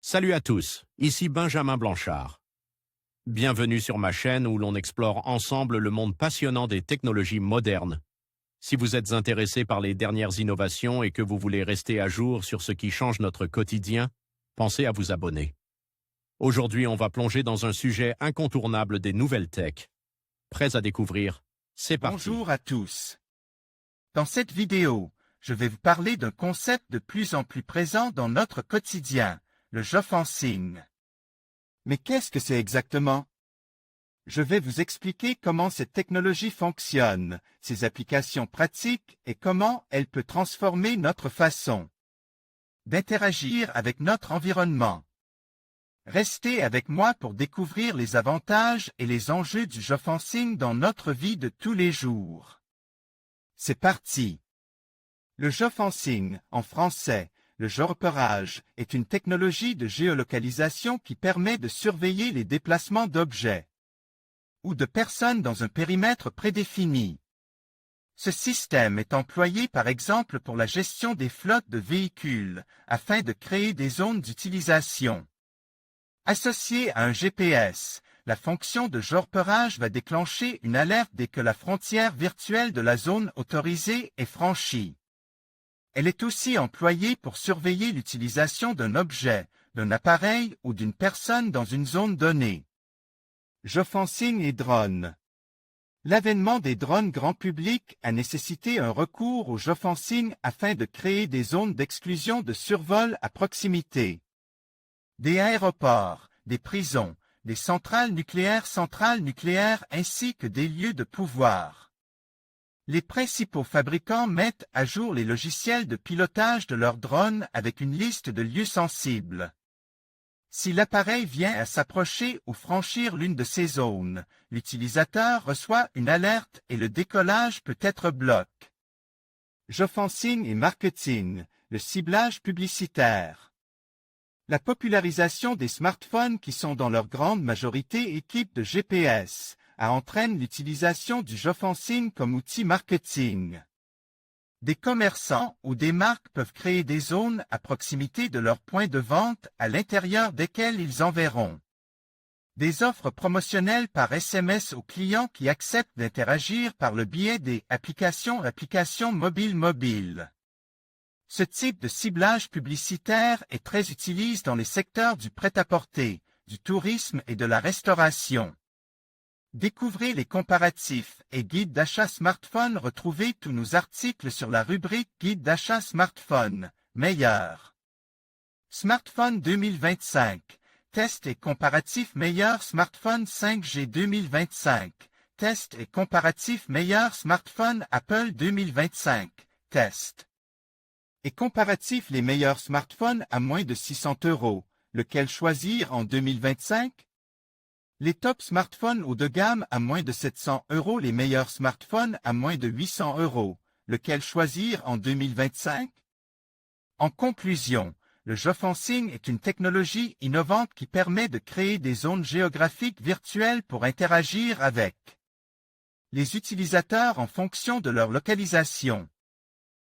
Salut à tous, ici Benjamin Blanchard. Bienvenue sur ma chaîne où l'on explore ensemble le monde passionnant des technologies modernes. Si vous êtes intéressé par les dernières innovations et que vous voulez rester à jour sur ce qui change notre quotidien, pensez à vous abonner. Aujourd'hui, on va plonger dans un sujet incontournable des nouvelles tech. Prêts à découvrir? C'est parti. Bonjour à tous. Dans cette vidéo, je vais vous parler d'un concept de plus en plus présent dans notre quotidien, le geofencing. Mais qu'est-ce que c'est exactement? Je vais vous expliquer comment cette technologie fonctionne, ses applications pratiques et comment elle peut transformer notre façon d'interagir avec notre environnement. Restez avec moi pour découvrir les avantages et les enjeux du geofencing dans notre vie de tous les jours. C'est parti! Le geofencing, en français, le géorepérage, est une technologie de géolocalisation qui permet de surveiller les déplacements d'objets ou de personnes dans un périmètre prédéfini. Ce système est employé par exemple pour la gestion des flottes de véhicules, afin de créer des zones d'utilisation. Associée à un GPS, la fonction de géorepérage va déclencher une alerte dès que la frontière virtuelle de la zone autorisée est franchie. Elle est aussi employée pour surveiller l'utilisation d'un objet, d'un appareil ou d'une personne dans une zone donnée. Geofencing et drones. L'avènement des drones grand public a nécessité un recours au geofencing afin de créer des zones d'exclusion de survol à proximité. Des aéroports, des prisons, des centrales nucléaires ainsi que des lieux de pouvoir. Les principaux fabricants mettent à jour les logiciels de pilotage de leurs drones avec une liste de lieux sensibles. Si l'appareil vient à s'approcher ou franchir l'une de ces zones, l'utilisateur reçoit une alerte et le décollage peut être bloqué. Geofencing et marketing, le ciblage publicitaire. La popularisation des smartphones qui sont dans leur grande majorité équipés de GPS entraîne l'utilisation du geofencing comme outil marketing. Des commerçants ou des marques peuvent créer des zones à proximité de leurs points de vente à l'intérieur desquels ils enverront des offres promotionnelles par SMS aux clients qui acceptent d'interagir par le biais des applications mobiles. Ce type de ciblage publicitaire est très utilisé dans les secteurs du prêt-à-porter, du tourisme et de la restauration. Découvrez les comparatifs et guides d'achat smartphone. Retrouvez tous nos articles sur la rubrique Guide d'achat smartphone, meilleur. Smartphone 2025. Test et comparatif meilleur smartphone 5G 2025. Test et comparatif meilleur smartphone Apple 2025. Test. Et comparatif les meilleurs smartphones à moins de 600 €. Lequel choisir en 2025? Les top smartphones haut de gamme à moins de 700 €, les meilleurs smartphones à moins de 800 €. Lequel choisir en 2025? En conclusion, le geofencing est une technologie innovante qui permet de créer des zones géographiques virtuelles pour interagir avec les utilisateurs en fonction de leur localisation.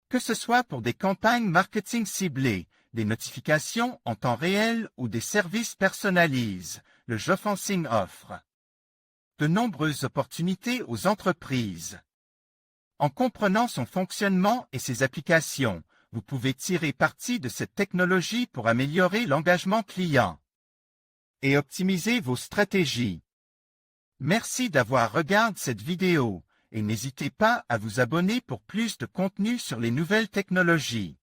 Que ce soit pour des campagnes marketing ciblées, des notifications en temps réel ou des services personnalisés, le geofencing offre de nombreuses opportunités aux entreprises. En comprenant son fonctionnement et ses applications, vous pouvez tirer parti de cette technologie pour améliorer l'engagement client et optimiser vos stratégies. Merci d'avoir regardé cette vidéo et n'hésitez pas à vous abonner pour plus de contenu sur les nouvelles technologies.